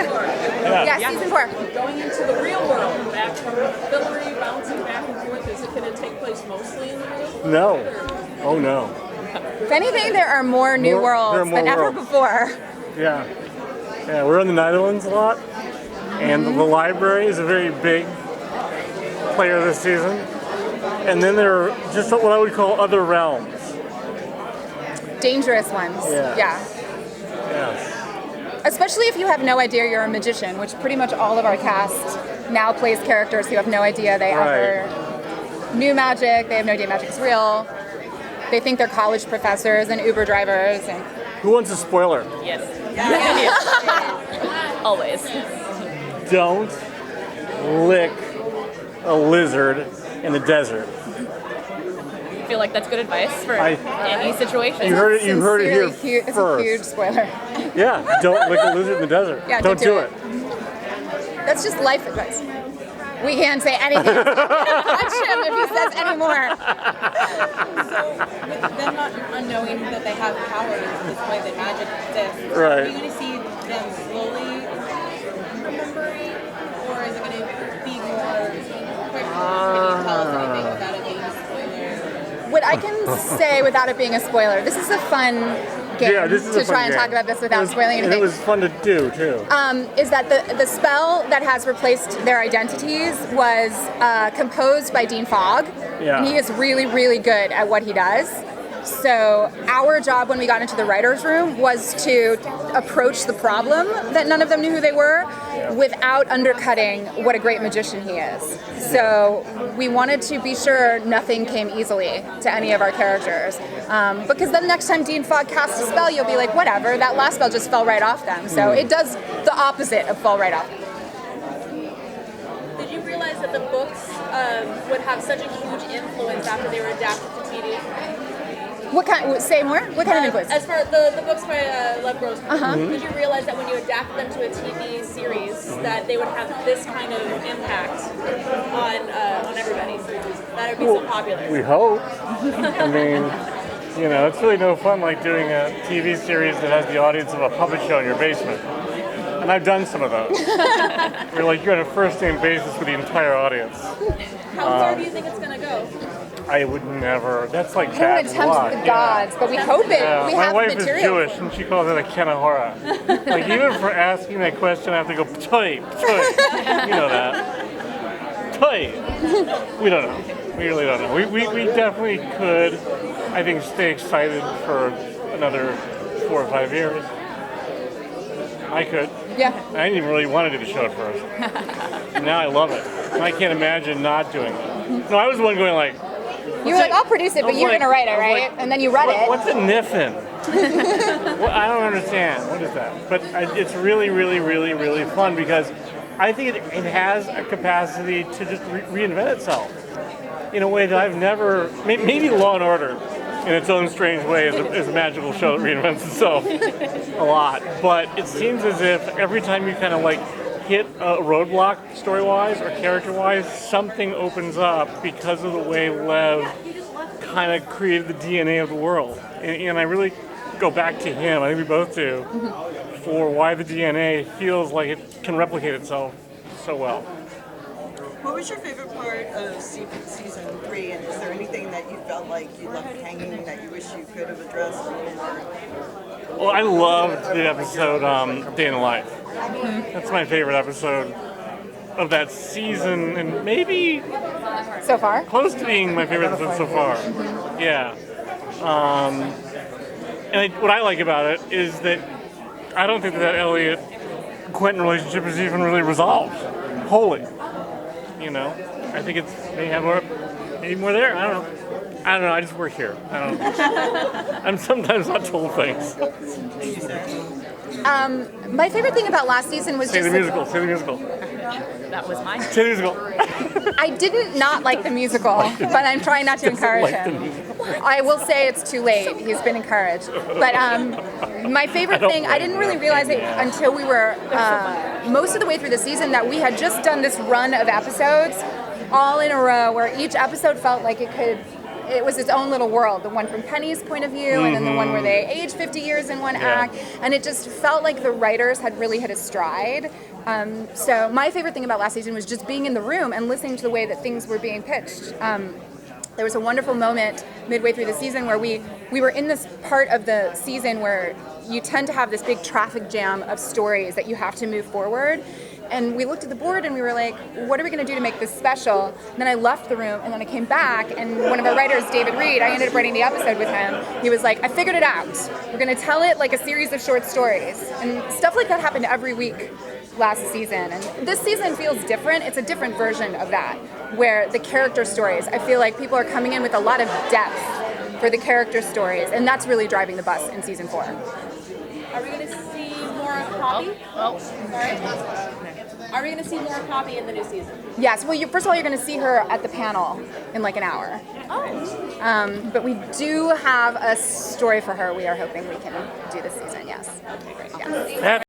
Yeah, season 4. Going into the real world, back from Hillary, bouncing back and forth, is it going to take place mostly in the real world? No. Oh, no. If anything, there are more new worlds than ever before. Yeah. Yeah, we're in the Netherlands a lot, and the library is a very big player this season. And then there are just what I would call other realms. Dangerous ones. Yeah. Yes. Especially if you have no idea you're a magician, which pretty much all of our cast now plays characters who have no idea they ever knew magic, they have no idea magic's real. They think they're college professors and Uber drivers. And who wants a spoiler? Yes. Always. Don't lick a lizard in the desert. I feel like that's good advice for any situation. You heard it here It's first. a huge spoiler. Yeah, don't lick a lizard in the desert. Yeah, don't do it. That's just life advice. We can't say anything. Punch him if he says any more. So, with them not unknowing that they have powers this way that magic exists, right. Are you going to see them slowly remembering, or is it going to be more quick? Can you tell us anything without it being a spoiler? What I can say without it being a spoiler, this is a fun game to try and talk about this without spoiling anything. And it was fun to do, too. Is that the spell that has replaced their identities was composed by Dean Fogg. Yeah. And he is really, really good at what he does. So our job when we got into the writer's room was to approach the problem that none of them knew who they were without undercutting what a great magician he is. So we wanted to be sure nothing came easily to any of our characters. Because then next time Dean Fogg casts a spell, you'll be like, whatever, that last spell just fell right off them. So it does the opposite of fall right off. Did you realize that the books would have such a huge influence after they were adapted to TV? What kind? Say more. What kind of influence? As for the books by Lev Grossman, did you realize that when you adapt them to a TV series, that they would have this kind of impact on everybody? That it would be so popular. We hope. I mean, it's really no fun like doing a TV series that has the audience of a puppet show in your basement. And I've done some of those. You're on a first-name basis with the entire audience. How far do you think it's going to go? I would never. That's like I bad don't want to tempt the gods, but we hope it. We My have wife material. is Jewish, and she calls it a kenahora. Even for asking that question, I have to go, toy. You know that. Toy. We don't know. We really don't know. We definitely could, I think, stay excited for another 4 or 5 years. I could. Yeah. I didn't even really want to do the show at first. And now I love it. And I can't imagine not doing it. No, I was the one going like... You were like, I'll produce it, but you're going to write it, right? And then you read it. What's a niffin? I don't understand. What is that? But it's really, really, really, really fun because I think it has a capacity to just reinvent itself in a way that I've never... Maybe Law and Order, in its own strange way, is a magical show that reinvents itself a lot. But it seems as if every time you kind of hit a roadblock story-wise or character-wise, something opens up because of the way Lev kind of created the DNA of the world. And I really go back to him, I think we both do, for why the DNA feels like it can replicate itself so well. What was your favorite part of season 3, and is there anything that you felt like you left hanging that you wish you could have addressed a little more? Well, I loved the episode Day in the Life. That's my favorite episode of that season, and maybe so far close to being my favorite episode so far. Yeah. What I like about it is that I don't think that Elliot-Quentin relationship is even really resolved wholly. I think they have maybe more there. I don't know. I just work here. I don't know. I'm sometimes not told things. My favorite thing about last season was Say the musical. That was mine. Say the musical. I didn't not like the musical, but I'm trying not to encourage him. I will say it's too late. He's been encouraged. But my favorite thing, I didn't really realize it until we were most of the way through the season that we had just done this run of episodes all in a row where each episode felt like it could it was its own little world. The one from Penny's point of view, and then the one where they age 50 years in one act, and it just felt like the writers had really hit a stride. So my favorite thing about last season was just being in the room and listening to the way that things were being pitched. There was a wonderful moment midway through the season where we were in this part of the season where you tend to have this big traffic jam of stories that you have to move forward. And we looked at the board and we were like, what are we going to do to make this special? And then I left the room and then I came back, and one of our writers, David Reed, I ended up writing the episode with him. He was like, I figured it out. We're going to tell it like a series of short stories. And stuff like that happened every week last season. And this season feels different. It's a different version of that, where the character stories, I feel like people are coming in with a lot of depth for the character stories. And that's really driving the bus in season 4. Are we going to see more of Poppy? Sorry? Are we going to see more of Poppy in the new season? Yes. Well, first of all, you're going to see her at the panel in like an hour. Oh. But we do have a story for her we are hoping we can do this season, yes. Okay, great. Yes. That